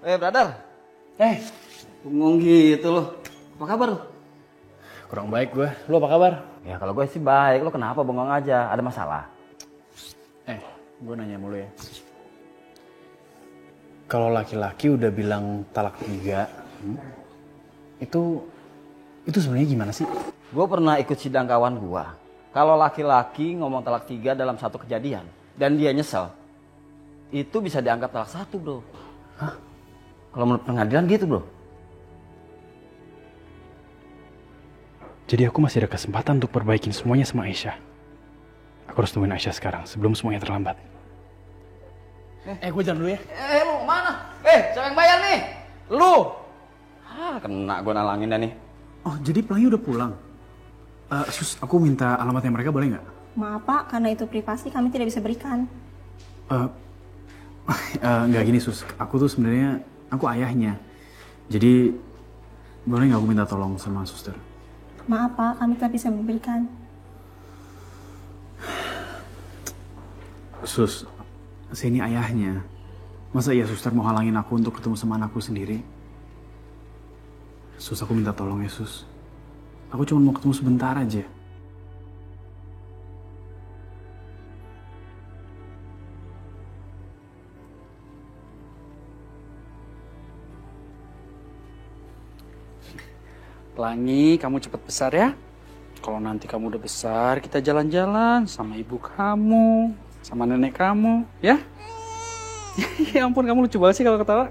Brother. Bengong gitu loh. Apa kabar lu? Kurang baik gue. Lu apa kabar? Ya kalau gue sih baik. Lu kenapa bengong aja? Ada masalah? Gue nanya mulu ya. Kalau laki-laki udah bilang talak 3, itu sebenarnya gimana sih? Gue pernah ikut sidang kawan gue. Kalau laki-laki ngomong talak 3 dalam satu kejadian dan dia nyesel, itu bisa dianggap talak 1, bro. Hah? Kalau menurut pengadilan gitu, bro. Jadi aku masih ada kesempatan untuk perbaikin semuanya sama Aisyah. Aku harus temuin Aisyah sekarang sebelum semuanya terlambat. Gue jalan dulu ya. Lu kemana? Siapa yang bayar nih? Lu! Kena gue nalangin dah nih. Oh, jadi pelangi udah pulang? Sus, aku minta alamatnya mereka boleh nggak? Maaf Pak, karena itu privasi kami tidak bisa berikan. Nggak gini Sus, aku tuh sebenarnya aku ayahnya. Jadi boleh nggak aku minta tolong sama suster? Maaf Pak, kami tidak bisa memberikan. Sus, saya ini ayahnya. Masa iya suster mau halangin aku untuk ketemu sama anakku sendiri? Sus, aku minta tolong ya Sus. Aku cuma mau ketemu sebentar aja. Pelangi, kamu cepet besar ya. Kalau nanti kamu udah besar, kita jalan-jalan sama ibu kamu, sama nenek kamu, ya? Ya ampun, kamu lucu banget sih kalau ketawa.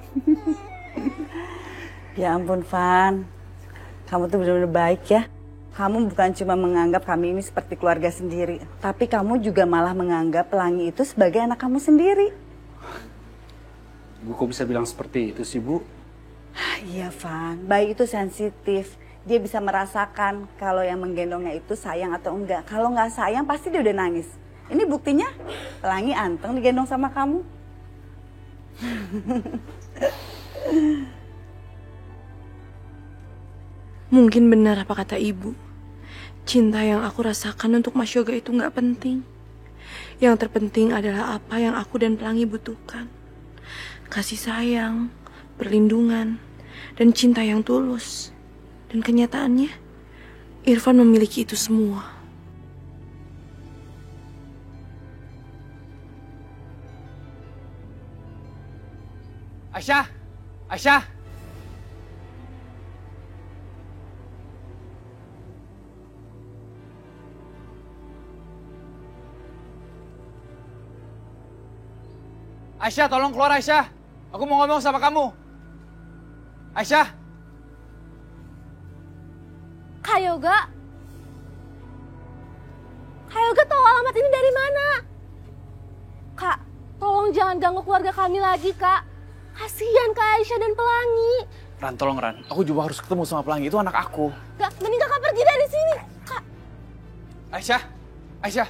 Ya ampun, Van. Kamu tuh benar-benar baik ya. Kamu bukan cuma menganggap kami ini seperti keluarga sendiri, tapi kamu juga malah menganggap Pelangi itu sebagai anak kamu sendiri. Ibu kok bisa bilang seperti itu sih, Bu? Iya, Van. Bayi itu sensitif. Dia bisa merasakan kalau yang menggendongnya itu sayang atau enggak. Kalau nggak sayang, pasti dia udah nangis. Ini buktinya, Pelangi anteng digendong sama kamu. Mungkin benar apa kata ibu. Cinta yang aku rasakan untuk Mas Yoga itu gak penting. Yang terpenting adalah apa yang aku dan Pelangi butuhkan. Kasih sayang, perlindungan, dan cinta yang tulus. Dan kenyataannya, Irfan memiliki itu semua. Aisyah! Aisyah! Aisyah, tolong keluar Aisyah. Aku mau ngomong sama kamu. Aisyah. Kak Yoga? Kak Yoga tahu alamat ini dari mana? Kak, tolong jangan ganggu keluarga kami lagi, Kak. Kasihan Kak Aisyah dan Pelangi. Ran, tolong Ran. Aku juga harus ketemu sama Pelangi. Itu anak aku. Gak, mending Kakak pergi dari sini, Kak. Aisyah. Aisyah.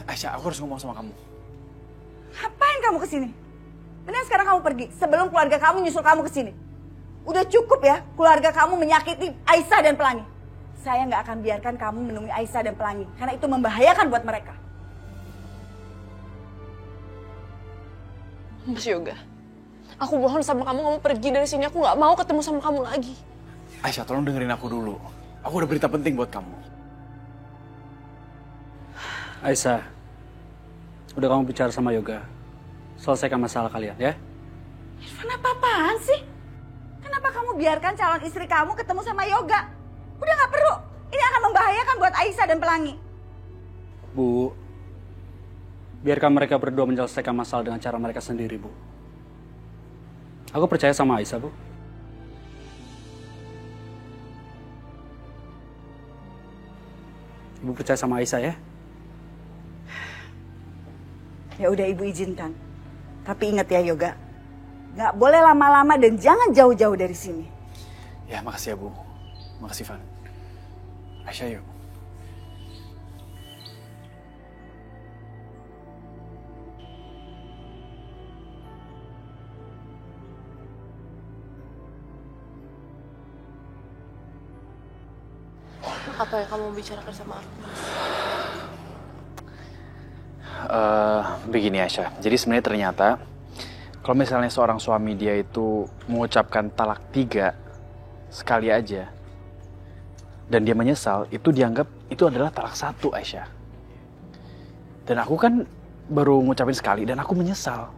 Aisyah, aku harus ngomong sama kamu. Ngapain kamu kesini? Mending sekarang kamu pergi sebelum keluarga kamu nyusul kamu kesini. Udah cukup ya keluarga kamu menyakiti Aisyah dan Pelangi. Saya nggak akan biarkan kamu menemui Aisyah dan Pelangi karena itu membahayakan buat mereka. Mas Yoga, aku mohon sama kamu pergi dari sini. Aku gak mau ketemu sama kamu lagi. Aisyah, tolong dengerin aku dulu. Aku ada berita penting buat kamu. Aisyah, udah kamu bicara sama Yoga. Selesaikan masalah kalian ya. Irfan, apa-apaan sih? Kenapa kamu biarkan calon istri kamu ketemu sama Yoga? Udah nggak perlu. Ini akan membahayakan buat Aisyah dan Pelangi. Bu, biarkan mereka berdua menyelesaikan masalah dengan cara mereka sendiri, Bu. Aku percaya sama Aisyah, Bu. Ibu percaya sama Aisyah ya? Ya udah, ibu izinkan. Tapi ingat ya Yoga, nggak boleh lama-lama dan jangan jauh-jauh dari sini. Ya, makasih ya Bu. Makasih Van. Aisyah yuk. Apa yang kamu bicarakan sama aku? Begini Aisyah, jadi sebenarnya ternyata Kalau misalnya seorang suami dia itu mengucapkan talak 3 sekali aja, dan dia menyesal, itu dianggap itu adalah talak 1, Aisyah. Dan aku kan baru ngucapin sekali dan aku menyesal.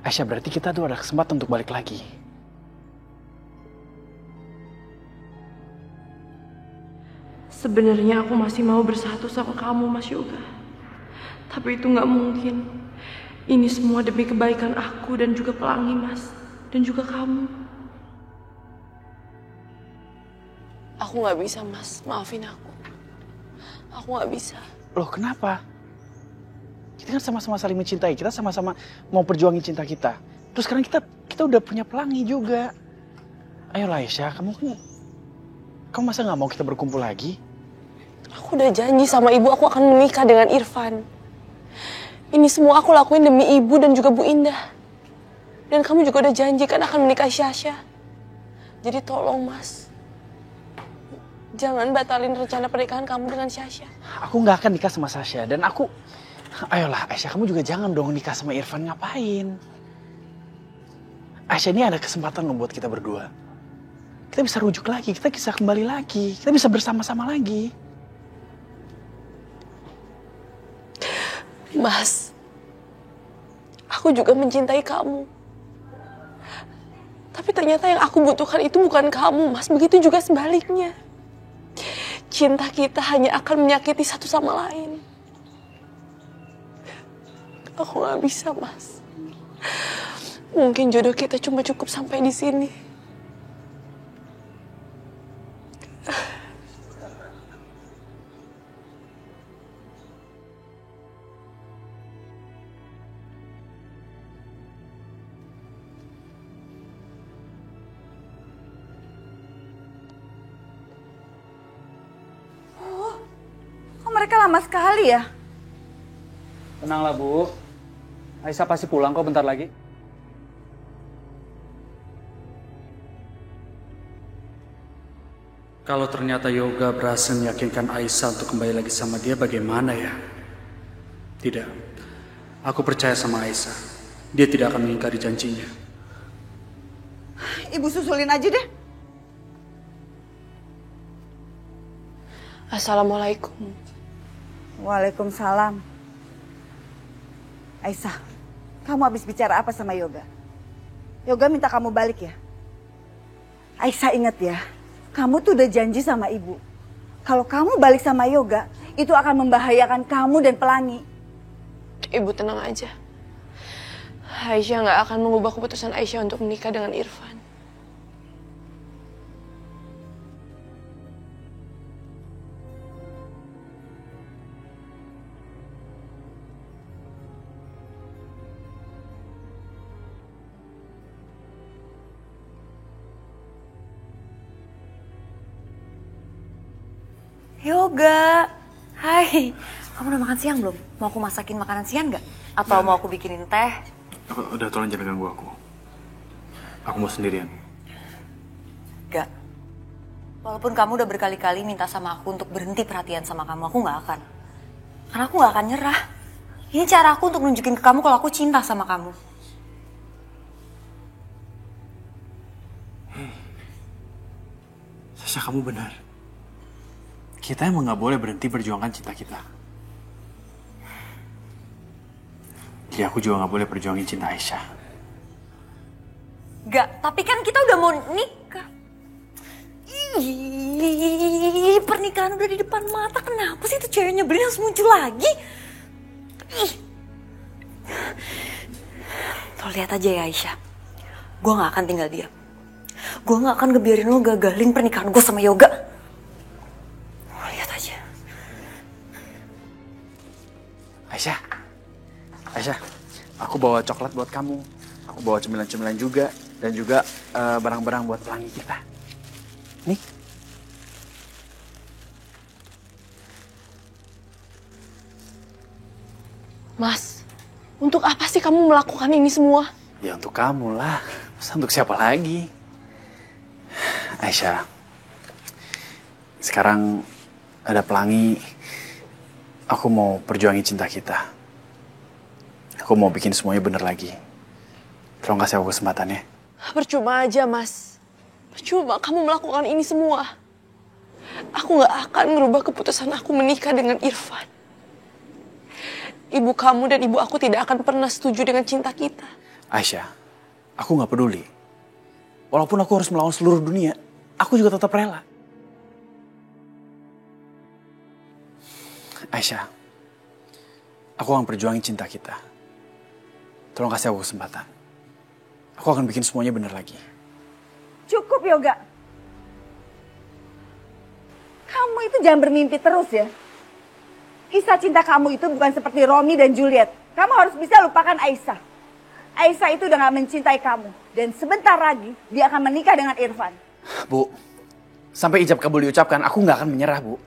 Aisyah, berarti kita tuh ada kesempatan untuk balik lagi. Sebenarnya aku masih mau bersatu sama kamu, Mas Yoga. Tapi itu nggak mungkin. Ini semua demi kebaikan aku dan juga Pelangi, Mas. Dan juga kamu. Aku nggak bisa, Mas. Maafin aku. Aku nggak bisa. Loh, kenapa? Kita kan sama-sama saling mencintai. Kita sama-sama mau perjuangin cinta kita. Terus sekarang kita udah punya Pelangi juga. Ayolah Aisyah, kamu masa nggak mau kita berkumpul lagi? Aku udah janji sama ibu aku akan menikah dengan Irfan. Ini semua aku lakuin demi ibu dan juga Bu Indah. Dan kamu juga udah janji kan akan menikahi Syasha. Jadi tolong, Mas. Jangan batalin rencana pernikahan kamu dengan Syasha. Aku nggak akan nikah sama Sasha. Dan ayolah Aisyah, kamu juga jangan dong nikah sama Irfan. Ngapain? Aisyah, ini ada kesempatan loh buat kita berdua. Kita bisa rujuk lagi, kita bisa kembali lagi. Kita bisa bersama-sama lagi. Mas, aku juga mencintai kamu. Tapi ternyata yang aku butuhkan itu bukan kamu, Mas. Begitu juga sebaliknya. Cinta kita hanya akan menyakiti satu sama lain. Aku gak bisa, Mas. Mungkin jodoh kita cuma cukup sampai di sini. Mereka lama sekali ya. Tenanglah Bu, Aisyah pasti pulang kok bentar lagi. Kalau ternyata Yoga berhasil meyakinkan Aisyah untuk kembali lagi sama dia, bagaimana ya? Tidak, aku percaya sama Aisyah. Dia tidak akan mengingkari janjinya. Ibu susulin aja deh. Assalamualaikum. Waalaikumsalam. Aisyah, kamu habis bicara apa sama Yoga? Yoga minta kamu balik ya? Aisyah ingat ya, kamu tuh udah janji sama ibu. Kalau kamu balik sama Yoga, itu akan membahayakan kamu dan Pelangi. Ibu tenang aja. Aisyah gak akan mengubah keputusan Aisyah untuk menikah dengan Irfan. Yoga, hai. Kamu udah makan siang belum? Mau aku masakin makanan siang nggak? Atau mau aku bikinin teh? Udah, tolong jangan ganggu aku. Aku mau sendirian. Gak. Walaupun kamu udah berkali-kali minta sama aku untuk berhenti perhatian sama kamu, aku nggak akan. Karena aku nggak akan nyerah. Ini cara aku untuk nunjukin ke kamu kalau aku cinta sama kamu. Sasha, kamu benar. Kita emang gak boleh berhenti perjuangkan cinta kita. Jadi aku juga gak boleh perjuangin cinta Aisyah. Gak, tapi kan kita udah mau nikah. Ih, pernikahan udah di depan mata. Kenapa sih itu cewek nyebelin harus muncul lagi? Ih. Lo lihat aja ya Aisyah. Gue gak akan tinggal diam. Gue gak akan ngebiarin lo gagalin pernikahan gue sama Yoga. Aisyah, aku bawa coklat buat kamu. Aku bawa cemilan-cemilan juga. Dan juga barang-barang buat Pelangi kita. Nih. Mas, untuk apa sih kamu melakukan ini semua? Ya untuk kamu lah. Masa untuk siapa lagi? Aisyah, sekarang ada Pelangi. Aku mau perjuangin cinta kita. Aku mau bikin semuanya bener lagi. Tolong kasih aku kesempatan ya. Percuma aja, Mas. Percuma kamu melakukan ini semua. Aku gak akan merubah keputusan aku menikah dengan Irfan. Ibu kamu dan ibu aku tidak akan pernah setuju dengan cinta kita. Aisyah, aku gak peduli. Walaupun aku harus melawan seluruh dunia, aku juga tetap rela. Aisyah, aku akan perjuangin cinta kita. Tolong kasih aku kesempatan. Aku akan bikin semuanya benar lagi. Cukup, Yoga. Kamu itu jangan bermimpi terus ya. Kisah cinta kamu itu bukan seperti Romi dan Juliet. Kamu harus bisa lupakan Aisyah. Aisyah itu udah gak mencintai kamu. Dan sebentar lagi dia akan menikah dengan Irfan. Bu, sampai ijab kabul diucapkan, aku gak akan menyerah, Bu.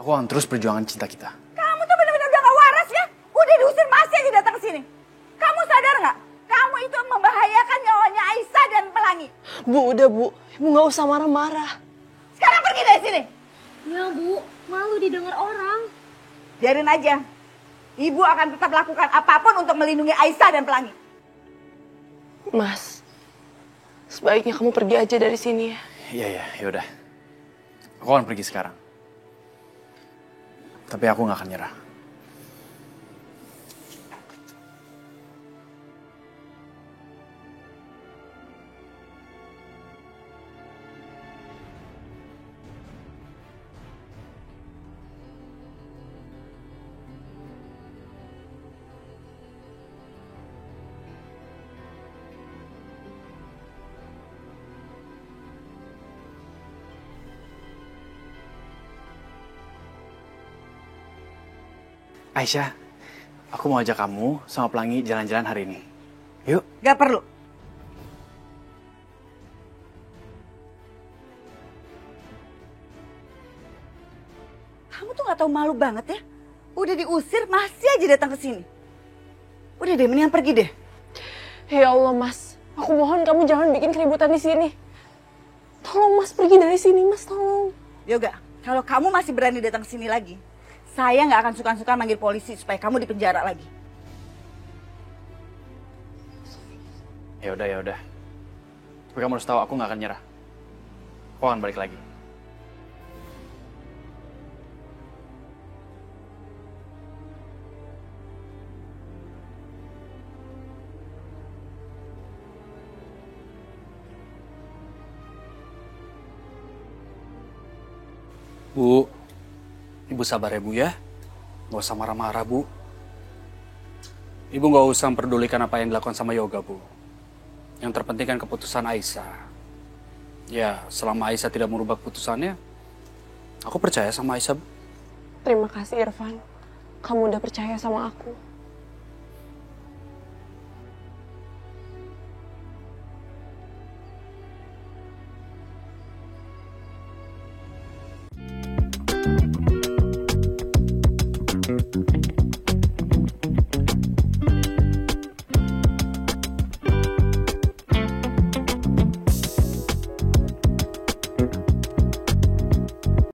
Aku akan terus perjuangan cinta kita. Kamu tuh benar-benar udah gak waras ya. Udah diusir masih aja datang ke sini. Kamu sadar gak? Kamu itu membahayakan nyawanya Aisyah dan Pelangi. Bu, udah Bu. Ibu gak usah marah-marah. Sekarang pergi dari sini. Ya Bu, malu didengar orang. Biarin aja. Ibu akan tetap lakukan apapun untuk melindungi Aisyah dan Pelangi. Mas, sebaiknya kamu pergi aja dari sini ya. Iya, yaudah. Aku akan pergi sekarang. Tapi aku gak akan nyerah. Aisyah, aku mau ajak kamu sama Pelangi jalan-jalan hari ini. Yuk. Gak perlu. Kamu tuh gak tahu malu banget ya. Udah diusir masih aja datang ke sini. Udah deh, mendingan pergi deh. Ya Allah, Mas. Aku mohon kamu jangan bikin keributan di sini. Tolong Mas pergi dari sini, Mas, tolong. Yoga, kalau kamu masih berani datang ke sini lagi, saya nggak akan suka-suka manggil polisi supaya kamu di penjara lagi. Ya udah. Tapi kamu harus tahu aku nggak akan nyerah. Aku akan balik lagi. Bu, Ibu sabar ya Bu ya. Gak usah marah-marah Bu. Ibu gak usah memperdulikan apa yang dilakukan sama Yoga Bu. Yang terpenting kan keputusan Aisyah. Ya, selama Aisyah tidak merubah keputusannya, aku percaya sama Aisyah Bu. Terima kasih, Irfan. Kamu udah percaya sama aku. Thank you.